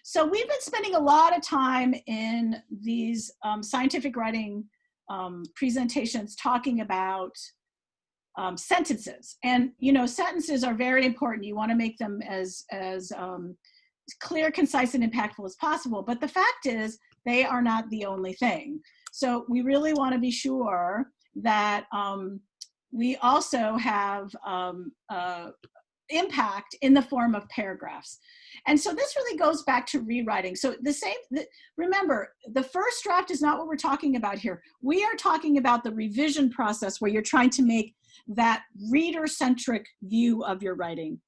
So we've been spending a lot of time in these scientific writing presentations talking about sentences. And, you know, sentences are very important. You want to make them as clear, concise, and impactful as possible. But the fact is, they are not the only thing. So we really want to be sure that we also have impact in the form of paragraphs. And so this really goes back to rewriting. So remember, the first draft is not what we're talking about here. We are talking about the revision process where you're trying to make that reader-centric view of your writing.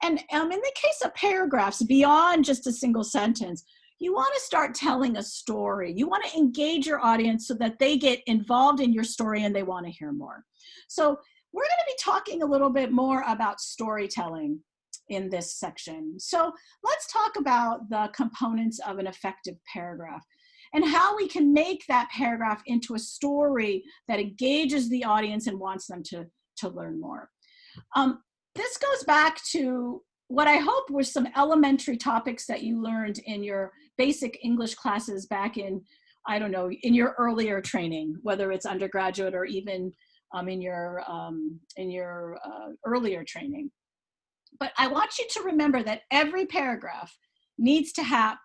And in the case of paragraphs, beyond just a single sentence, you want to start telling a story. You want to engage your audience so that they get involved in your story and they want to hear more. So we're going to be talking a little bit more about storytelling in this section. So let's talk about the components of an effective paragraph and how we can make that paragraph into a story that engages the audience and wants them to learn more. This goes back to what I hope were some elementary topics that you learned in your basic English classes back in, I don't know, in your earlier training, whether it's undergraduate or even in your earlier training. But I want you to remember that every paragraph needs to have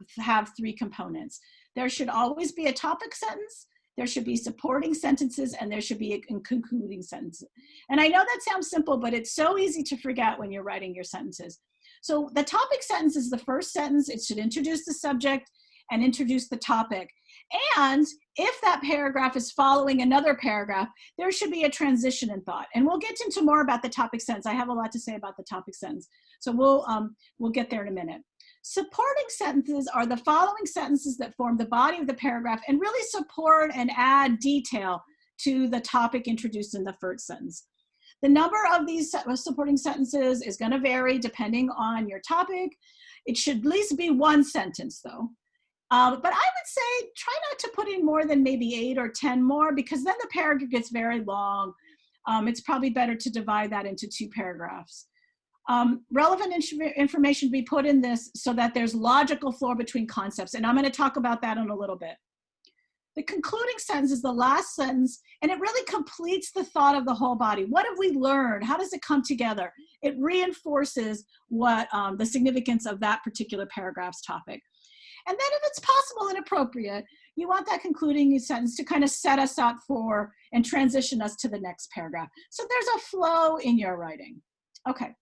three components. There should always be a topic sentence, there should be supporting sentences, and there should be a concluding sentence. And I know that sounds simple, but it's so easy to forget when you're writing your sentences. So the topic sentence is the first sentence. It should introduce the subject and introduce the topic. And if that paragraph is following another paragraph, there should be a transition in thought. And we'll get into more about the topic sentence. I have a lot to say about the topic sentence. So we'll get there in a minute. Supporting sentences are the following sentences that form the body of the paragraph and really support and add detail to the topic introduced in the first sentence. The number of these supporting sentences is going to vary depending on your topic. It should at least be one sentence though. But I would say try not to put in more than maybe 8 or 10 more, because then the paragraph gets very long. It's probably better to divide that into 2 paragraphs. Relevant information be put in this so that there's logical flow between concepts. And I'm going to talk about that in a little bit. The concluding sentence is the last sentence, and it really completes the thought of the whole body. What have we learned? How does it come together? It reinforces what the significance of that particular paragraph's topic. And then if it's possible and appropriate, you want that concluding sentence to kind of set us up for and transition us to the next paragraph. So there's a flow in your writing. Okay,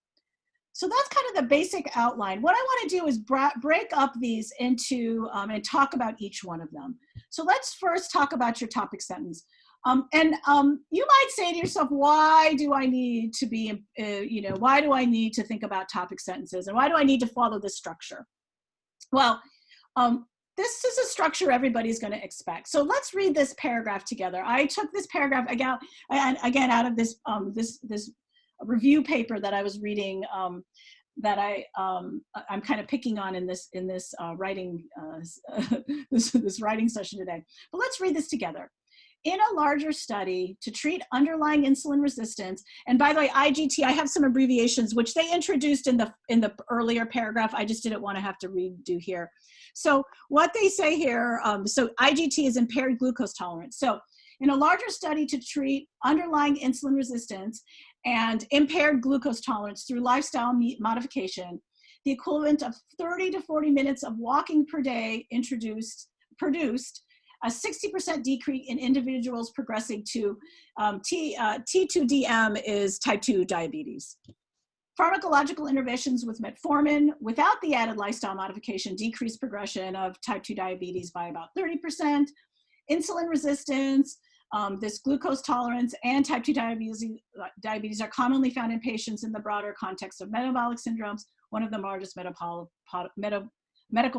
so that's kind of the basic outline. What I want to do is break up these into and talk about each one of them. So let's first talk about your topic sentence. You might say to yourself, why do I need to be, why do I need to think about topic sentences? And why do I need to follow this structure? Well, this is a structure everybody's going to expect. So let's read this paragraph together. I took this paragraph again out of this this review paper that I was reading that I'm kind of picking on in this writing this writing session today. But let's read this together. In a larger study to treat underlying insulin resistance, and by the way, IGT, I have some abbreviations which they introduced in the earlier paragraph. I just didn't want to have to redo here. So what they say here, so IGT is impaired glucose tolerance. So in a larger study to treat underlying insulin resistance and impaired glucose tolerance through lifestyle modification, the equivalent of 30 to 40 minutes of walking per day produced a 60% decrease in individuals progressing to T2DM is type 2 diabetes. Pharmacological interventions with metformin without the added lifestyle modification decreased progression of type 2 diabetes by about 30%. Insulin resistance, this glucose tolerance, and type 2 diabetes are commonly found in patients in the broader context of metabolic syndromes, one of the largest medical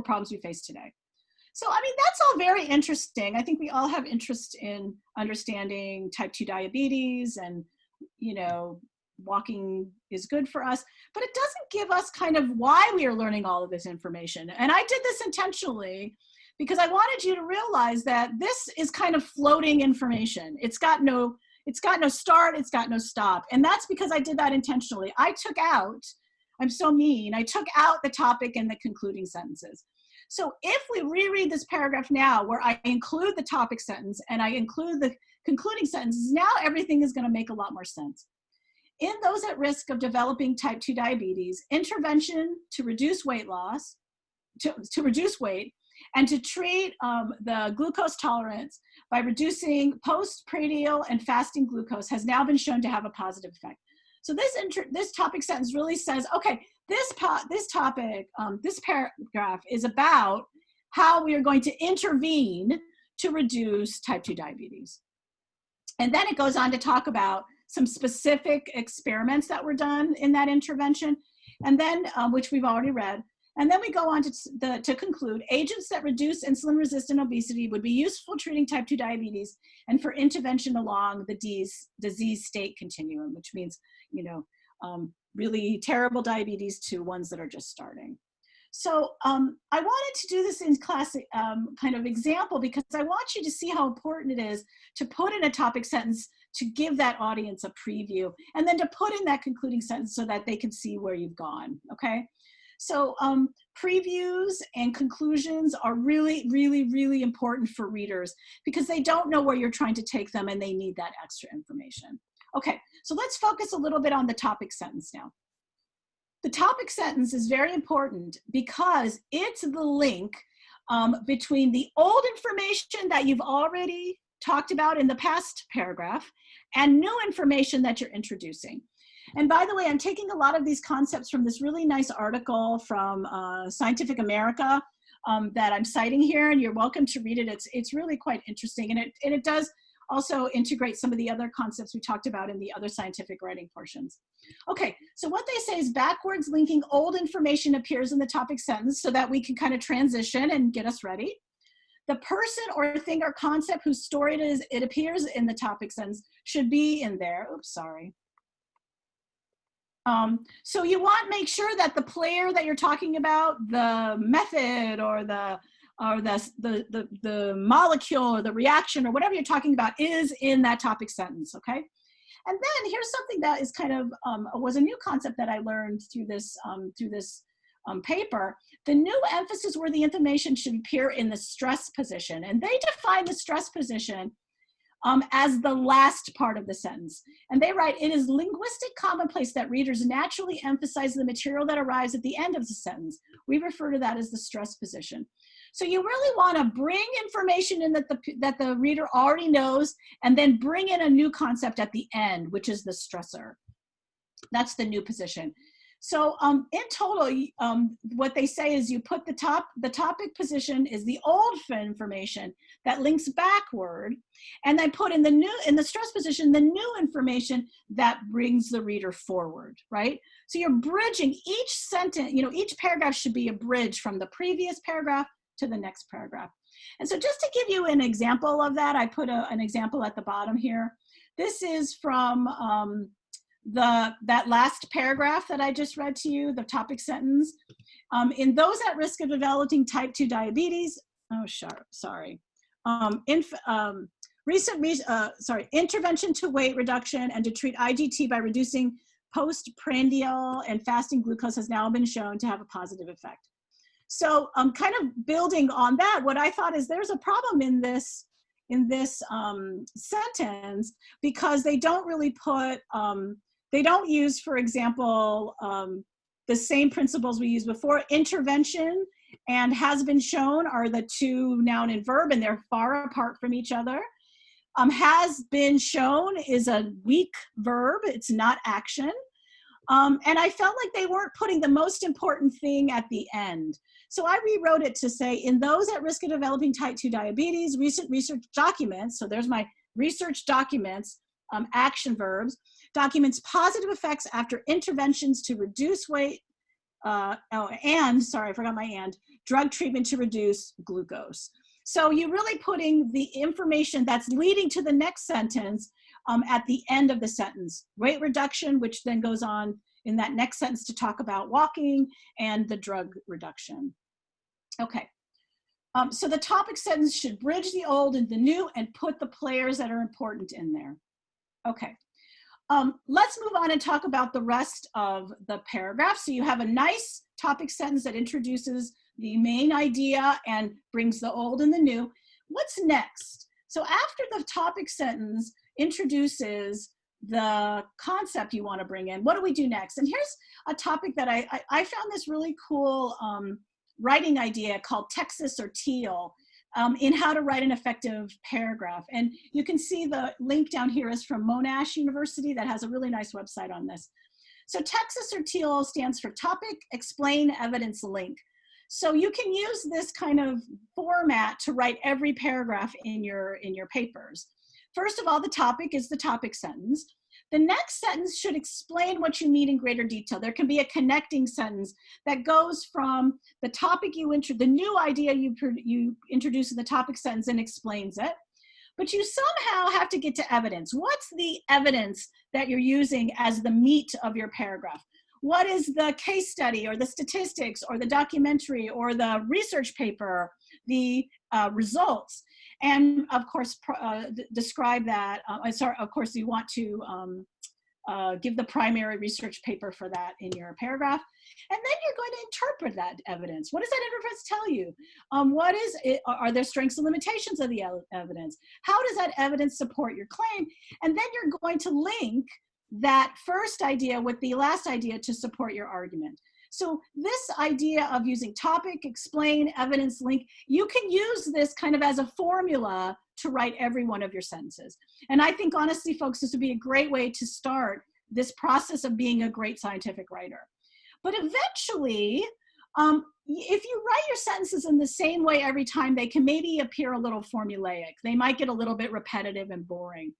problems we face today. So, I mean, that's all very interesting. I think we all have interest in understanding type 2 diabetes and, walking is good for us, but it doesn't give us kind of why we are learning all of this information. And I did this intentionally because I wanted you to realize that this is kind of floating information. It's got no start, it's got no stop. And that's because I did that intentionally. I'm so mean, I took out the topic and the concluding sentences. So if we reread this paragraph now, where I include the topic sentence and I include the concluding sentences, now everything is going to make a lot more sense. In those at risk of developing type 2 diabetes, intervention to reduce weight loss, to reduce weight, and to treat the glucose tolerance by reducing postprandial and fasting glucose has now been shown to have a positive effect. So this topic sentence really says, okay, this paragraph is about how we are going to intervene to reduce type 2 diabetes. And then it goes on to talk about some specific experiments that were done in that intervention, and then which we've already read. And then we go on to conclude, agents that reduce insulin-resistant obesity would be useful treating type 2 diabetes and for intervention along the disease state continuum, which means, you know, really terrible diabetes to ones that are just starting. So I wanted to do this in class kind of example because I want you to see how important it is to put in a topic sentence to give that audience a preview, and then to put in that concluding sentence so that they can see where you've gone, okay? So previews and conclusions are really, really, really important for readers because they don't know where you're trying to take them and they need that extra information. Okay, so let's focus a little bit on the topic sentence now. The topic sentence is very important because it's the link between the old information that you've already talked about in the past paragraph and new information that you're introducing. And by the way, I'm taking a lot of these concepts from this really nice article from Scientific America that I'm citing here, and you're welcome to read it. It's really quite interesting, and it does also integrate some of the other concepts we talked about in the other scientific writing portions. Okay, so what they say is backwards linking old information appears in the topic sentence so that we can kind of transition and get us ready. The person or thing or concept whose story it appears in the topic sentence should be in there. Oops, sorry. So you want to make sure that the player that you're talking about, the method or the molecule or the reaction or whatever you're talking about is in that topic sentence, okay? And then here's something that is kind of, was a new concept that I learned through this paper. The new emphasis where the information should appear in the stress position. And they define the stress position as the last part of the sentence. And they write, it is linguistic commonplace that readers naturally emphasize the material that arrives at the end of the sentence. We refer to that as the stress position. So you really want to bring information in that the reader already knows, and then bring in a new concept at the end, which is the stressor. That's the new position. So in total, what they say is you put the topic position is the old information that links backward, and then put in the stress position, the new information that brings the reader forward, right? So you're bridging each sentence, you know, each paragraph should be a bridge from the previous paragraph to the next paragraph. And so just to give you an example of that, I put an example at the bottom here. This is from that last paragraph that I just read to you, the topic sentence. In those at risk of developing type 2 diabetes, intervention to weight reduction and to treat IGT by reducing postprandial and fasting glucose has now been shown to have a positive effect. So kind of building on that, what I thought is there's a problem in this sentence because they don't really put, they don't use, for example, the same principles we used before. Intervention and has been shown are the two noun and verb, and they're far apart from each other. Has been shown is a weak verb, it's not action. And I felt like they weren't putting the most important thing at the end. So I rewrote it to say, in those at risk of developing type 2 diabetes, recent research documents, so there's my research documents, action verbs, documents positive effects after interventions to reduce weight, drug treatment to reduce glucose. So you're really putting the information that's leading to the next sentence at the end of the sentence. Weight reduction, which then goes on in that next sentence to talk about walking and the drug reduction. Okay, so the topic sentence should bridge the old and the new and put the players that are important in there. Okay, let's move on and talk about the rest of the paragraph. So you have a nice topic sentence that introduces the main idea and brings the old and the new. What's next? So after the topic sentence introduces the concept you want to bring in, what do we do next? And here's a topic that I found this really cool writing idea called Texas or TEEL in how to write an effective paragraph. And you can see the link down here is from Monash University that has a really nice website on this. So Texas or TEEL stands for Topic, Explain, Evidence, Link. So you can use this kind of format to write every paragraph in your papers. First of all, the topic is the topic sentence. The next sentence should explain what you mean in greater detail. There can be a connecting sentence that goes from the topic the new idea you introduce in the topic sentence and explains it. But you somehow have to get to evidence. What's the evidence that you're using as the meat of your paragraph? What is the case study or the statistics or the documentary or the research paper, the results? And of course, describe that. Of course, you want to give the primary research paper for that in your paragraph. And then you're going to interpret that evidence. What does that evidence tell you? What is it? Are there strengths and limitations of the evidence? How does that evidence support your claim? And then you're going to link that first idea with the last idea to support your argument. So this idea of using topic, explain, evidence, link, you can use this kind of as a formula to write every one of your sentences. And I think honestly, folks, this would be a great way to start this process of being a great scientific writer. But eventually, if you write your sentences in the same way every time, they can maybe appear a little formulaic. They might get a little bit repetitive and boring.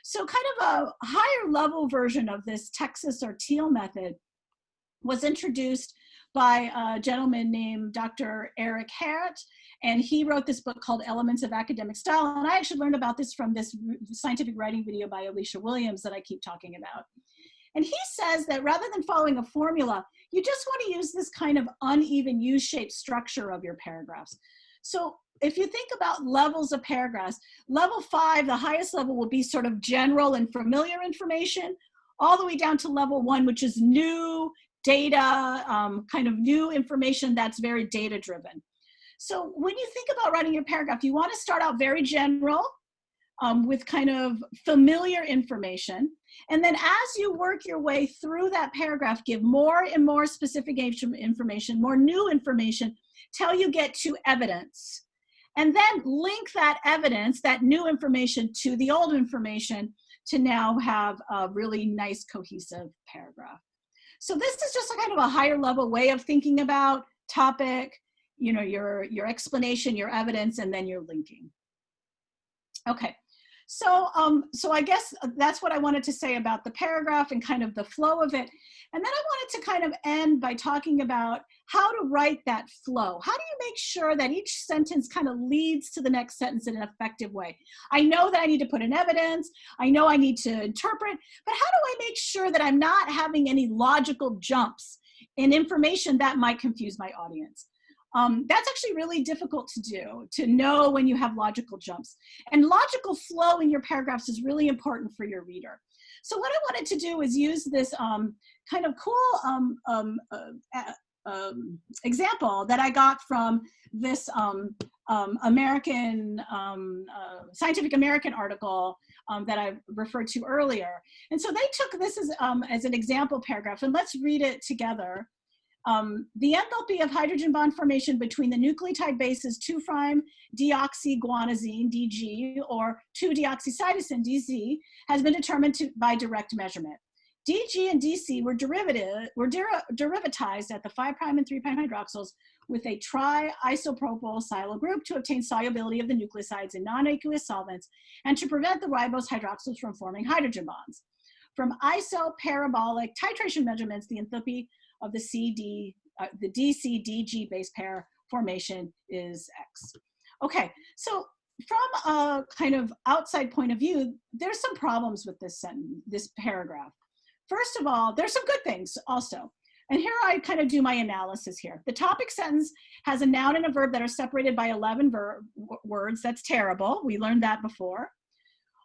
So kind of a higher level version of this Texas or TEEL method was introduced by a gentleman named Dr. Eric Hart, and he wrote this book called Elements of Academic Style. And I actually learned about this from this scientific writing video by Alicia Williams that I keep talking about. And he says that rather than following a formula, you just want to use this kind of uneven U-shaped structure of your paragraphs. So if you think about levels of paragraphs, level 5, the highest level, will be sort of general and familiar information, all the way down to level 1, which is new data, kind of new information that's very data driven. So when you think about writing your paragraph, you want to start out very general with kind of familiar information. And then as you work your way through that paragraph, give more and more specific information, more new information, till you get to evidence. And then link that evidence, that new information, to the old information to now have a really nice cohesive paragraph. So this is just a kind of a higher level way of thinking about topic, you know, your explanation, your evidence, and then your linking. Okay. So I guess that's what I wanted to say about the paragraph and kind of the flow of it. And then I wanted to kind of end by talking about how to write that flow. How do you make sure that each sentence kind of leads to the next sentence in an effective way? I know that I need to put in evidence. I know I need to interpret, but how do I make sure that I'm not having any logical jumps in information that might confuse my audience? That's actually really difficult to do, to know when you have logical jumps. And logical flow in your paragraphs is really important for your reader. So what I wanted to do is use this kind of cool example that I got from this Scientific American article that I referred to earlier. And so they took this as an example paragraph, and let's read it together. The enthalpy of hydrogen bond formation between the nucleotide bases 2'-deoxyguanosine, DG, or 2'-deoxycytosine, DZ, has been determined by direct measurement. DG and DC were derivatized at the 5' and 3' hydroxyls with a tri-isopropyl silyl group to obtain solubility of the nucleosides in non-aqueous solvents and to prevent the ribose hydroxyls from forming hydrogen bonds. From isoparabolic titration measurements, the enthalpy of the DC-DG base pair formation is X. Okay, so from a kind of outside point of view, there's some problems with this sentence, this paragraph. First of all, there's some good things also. And here I kind of do my analysis here. The topic sentence has a noun and a verb that are separated by 11 words. That's terrible. We learned that before.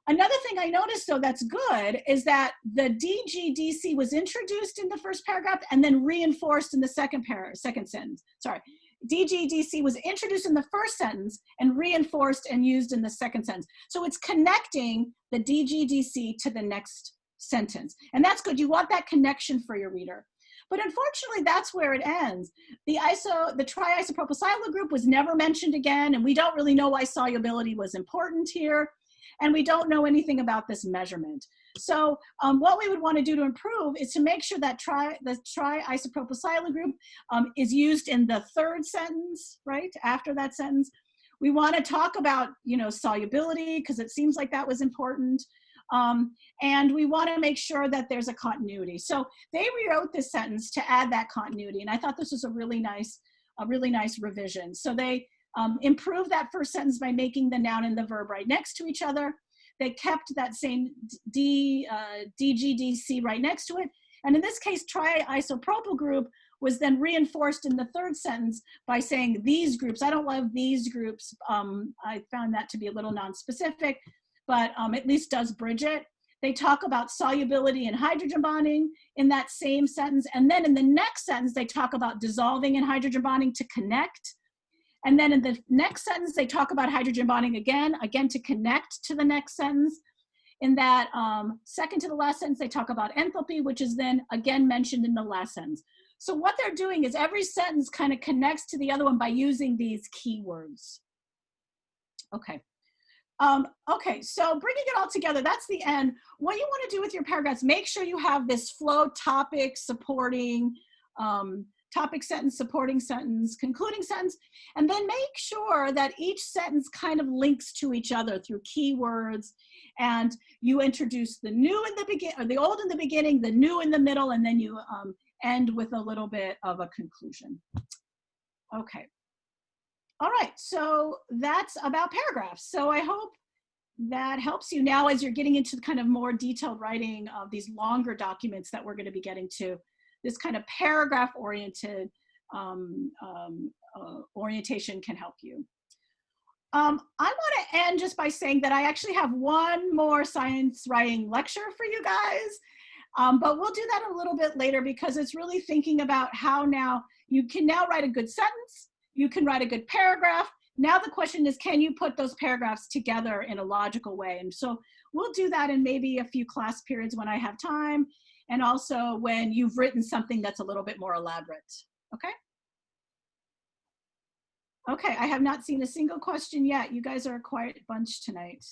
Another thing I noticed, though, that's good is that the DGDC was introduced in the first paragraph and then reinforced in the second sentence. Sorry, DGDC was introduced in the first sentence and reinforced and used in the second sentence. So it's connecting the DGDC to the next sentence. And that's good. You want that connection for your reader. But unfortunately, that's where it ends. The triisopropyl group was never mentioned again, and we don't really know why solubility was important here, and we don't know anything about this measurement. So what we would want to do to improve is to make sure that the triisopropyl group is used in the third sentence, right, after that sentence. We want to talk about, solubility, because it seems like that was important. And we want to make sure that there's a continuity. So they rewrote this sentence to add that continuity, and I thought this was a really nice revision. So they improved that first sentence by making the noun and the verb right next to each other. They kept that same DGDC right next to it, and in this case, triisopropyl group was then reinforced in the third sentence by saying these groups. I don't love these groups. I found that to be a little non-specific, but at least does bridge it. They talk about solubility and hydrogen bonding in that same sentence. And then in the next sentence, they talk about dissolving and hydrogen bonding to connect. And then in the next sentence, they talk about hydrogen bonding again to connect to the next sentence. In that second to the last sentence, they talk about enthalpy, which is then again mentioned in the last sentence. So what they're doing is every sentence kind of connects to the other one by using these keywords. Okay. Okay, so bringing it all together, that's the end. What you want to do with your paragraphs, make sure you have this flow, topic, supporting, topic sentence, supporting sentence, concluding sentence, and then make sure that each sentence kind of links to each other through keywords, and you introduce the new in the beginning, or the old in the beginning, the new in the middle, and then you end with a little bit of a conclusion. Okay. All right, so that's about paragraphs. So I hope that helps you now as you're getting into the kind of more detailed writing of these longer documents that we're going to be getting to. This kind of paragraph-oriented orientation can help you. I want to end just by saying that I actually have one more science writing lecture for you guys, but we'll do that a little bit later because it's really thinking about how now you can now write a good sentence. You can write a good paragraph. Now the question is, can you put those paragraphs together in a logical way? And so we'll do that in maybe a few class periods when I have time, and also when you've written something that's a little bit more elaborate, okay? Okay, I have not seen a single question yet. You guys are a quiet bunch tonight.